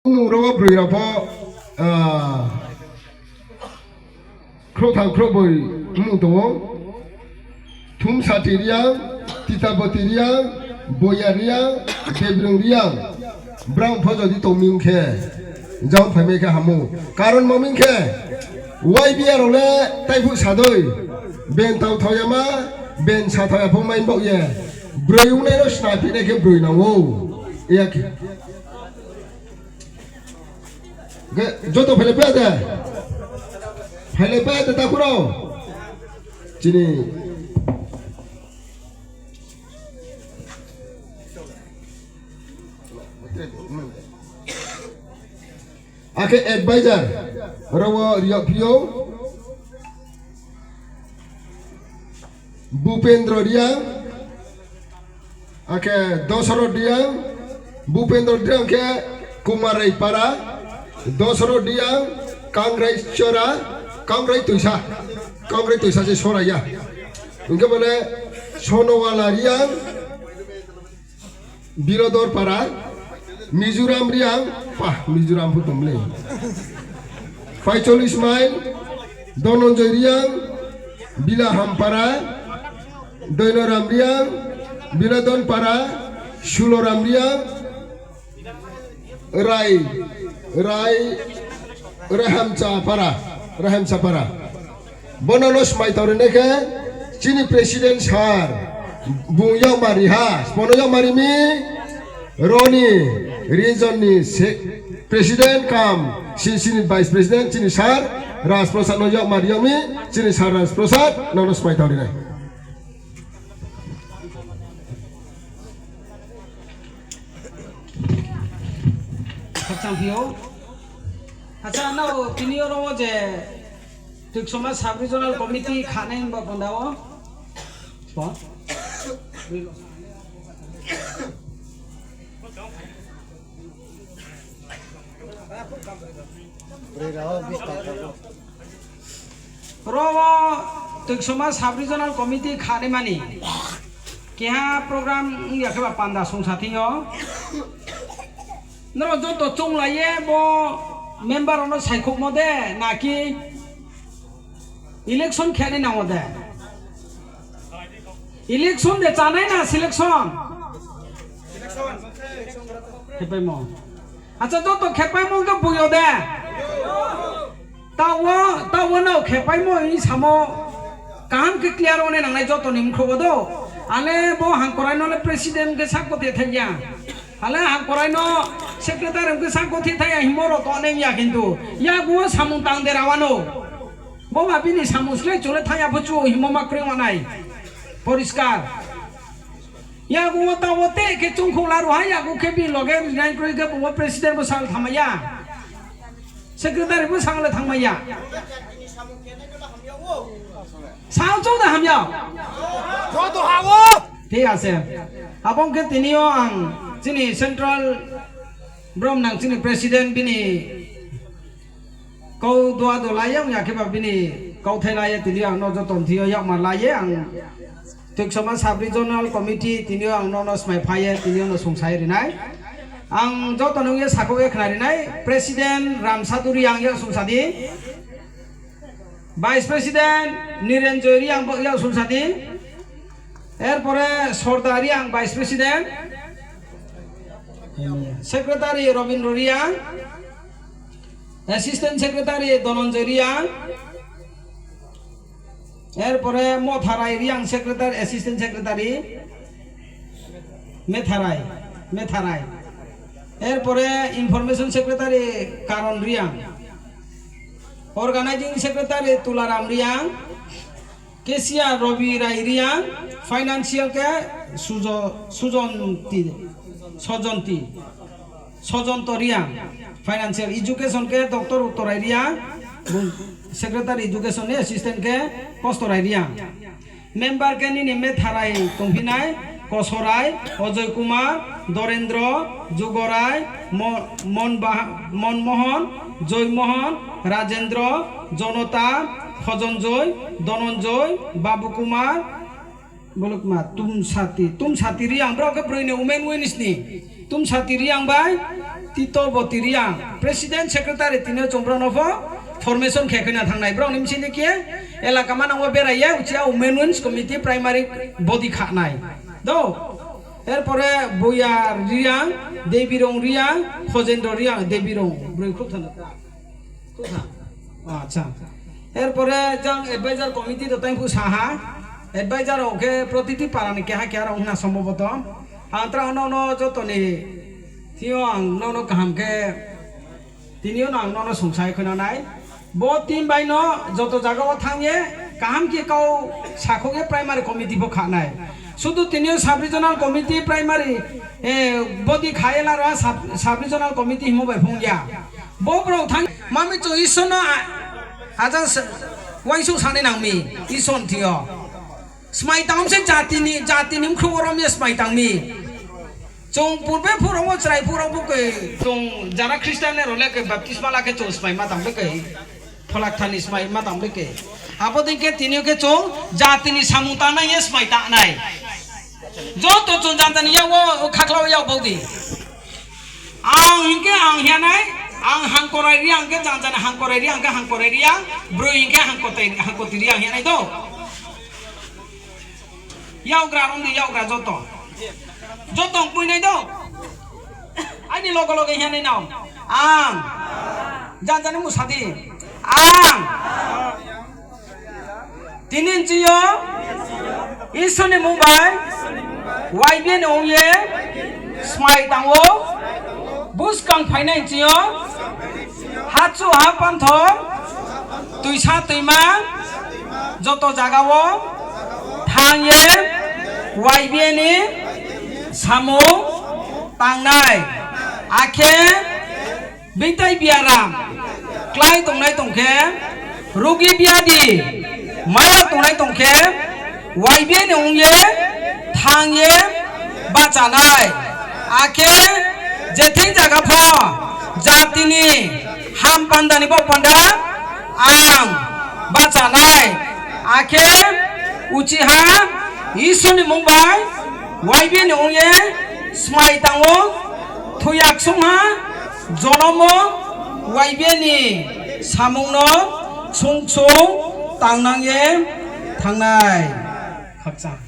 Rawa Brirapo Krota Kroboi Mudo Tum Satiria Tita Botiria Boyaria Debrungia Brown Pozo di Tominke Jump Fameka Hamu Karon Mominke YBR Ole Taifu Sadoi Ben Tau Toyama Ben Sataya Pumai Boye Bruyune Snapi Neke Bruyna Wo Yak Joto Pelepede Pelepede Takuro Jini Ake advisor Rawa Riokio Bupendro dia Ake Dosoro dia Bupendro dia ke Kumarai para Dosoro dia Kangrai Chora Kangrai Tuisa se Sora ya Unke bole Sonowala dia Birodor para Mizoram Riang, Mizoram Putumle. Faisal Ismail, Dononjoy Riang, Bila Hampara, Doinoram Riang, Biladon Para, Shuloram Riang, Rahamsa Para. Bonolos Maitoreneke, Chini President Sar, Buyang Marihas, Bonoyang Marimi, Roni. Region ni President kam sini Vice President sini Sar Ras Prasad Noyak Mariami sini Sar Ras Prasad Nonos Mai Tauri nai Champion Acha nau kini orang je Tuk Somaj Sub-Regional Committee khane ba bandawo Ba Rowo Tuk Somaj Sub-Regional Committee khane mani Kya program ya ke panda song sathiyo Nero joto chung laye bo member ono saikok mode naki election khane na mode election de chanai na selection Khepai mo Acha joto khepai mo ke buyo de Tawo na khepai mo I samo kaham ke clear one nangnai joto nimkho bodo ale bo hangkorai no le president ke sakote thaya ale hangkorai no secretary ke sakote thaya himoro to ne ya kintu ya go samung tang de rawano bo mabini samusle chole thaya buchu himoma kre manai poriskar ya go tawo te ke chungkho laru ha ya go ke bi loge nai kre ke bo president bo sang thamaya Secretary pun sangat thangmaya. Sao chỗ dah hamya. Chỗ tu hawo. Thế à xem. Abang ke tinio ang sini Central Brom nang sini President bini kau dua layang ya ke bini kau thelaya tinio ang no joton thio yak malaya ang Tuk Somaj Sub-Regional Committee tinio ang no smai phaya tinio no sungsai rinai. Ang joto nungye sakowe khnari nai President Ramsaduri ang ya sungsadi Vice President Nirenjoyri ang ya sungsadi erpore Sordari ang Vice President Secretary Robindro Riang Assistant Secretary Dononjoy Riang erpore Motharai Riang Secretary Assistant Secretary Metharai Erpore Information Secretary Karon Riang Organizing Secretary Tularam Riang Kesia Robi Rai Riang Financial ke Sojonto Riang Financial Education ke Dr. Uttorai Riang Secretary Education Assistant ke Postorai Riang Member ke ni Metharai Tongphinai Kosorai, Ojoy Kumar, Dorendro, Jugorai, Monmohon, Joymohon, Rajendro, Jonota, Khojonjoy, Dononjoy, Babu Kumar, Bolokma, Tum Sati Riang, bro ke bro ini umen winis ni, Tum Sati Riang bay, Tito Botiria President Secretary Tino Chombranovo Formation Kekina Tangai Brown Nimsiniki Ela Kamana Beraya Uchia Women's Committee Primary Body Katnai Do Erpore Boya Riang Debirong Riang Hojendo Riang Debirong Brukutan আচ্ছা এরপরে যাং adviser committee দতাই Saha adviser ওকে প্রতিটি পারানি কেহা কেহার অংনা সম্ভবত আন্ত্রা অন্য যতনি তিও আং নন কাহামকে তিনিও আং নন সংসায় খনা নাই ব তিন বাইন যত জায়গাও থাঙে কাহাম কি কাউ সাখকে প্রাইমারি কমিটি ব খানাই শুধু তিনিও sub regional committee primary body খায়লা রা সাব রিজনাল কমিটি হিমবাই ফংয়া বব্রো থাং মামি চো ইসন আজাং ওয়াইসু সানে নাংমি ইসন থিও স্মাই তাংসে জাতিনি খুবরম স্মাই তাংমি চং পূর্বে ফুরম চাই ফুরম বুকে চং যারা খ্রিস্টানে রলে কে বাপতিস্মা লাকে চো স্মাই মা তাংবে কে ফলাক থানি স্মাই মা তাংবে কে আপদিকে তিনিও কে চং জাতিনি সামুতা না স্মাই তা নাই যত চং জাতানি ইয়াও খাখলাও ইয়াও বৌদি আং হিকে আং হিয়ানাই ang hangkorai ria angke jangan hangkorai ria angke hangkorai ria bro ingke hangkoti ria yang itu yau grarom di yau grajoto jotong pui nai do ini logo yang ini nau ang jangan musadi ang tinin cio isone mumbai YBN ongye smai tangwo buskang financial hatsu hapanto tuisa tuima joto jagao thangye YBN samu tangnai akhe bingtai biaram klai tongnai tongkhe rugi biadi maya tongnai tongkhe YBN ongye thangye bachanai akhe जेथिं जागा फो जातिनि हाम पान्दानि बो पान्दा आं बाचानाय आखे उचिहा इसुनि मुंबाइ वाइबिनि उये स्माइ तांगो थुयाक सुंहा जनमो वाइबिनि सामुंनो सुंसुं तांनांगे थांनाय खाकसा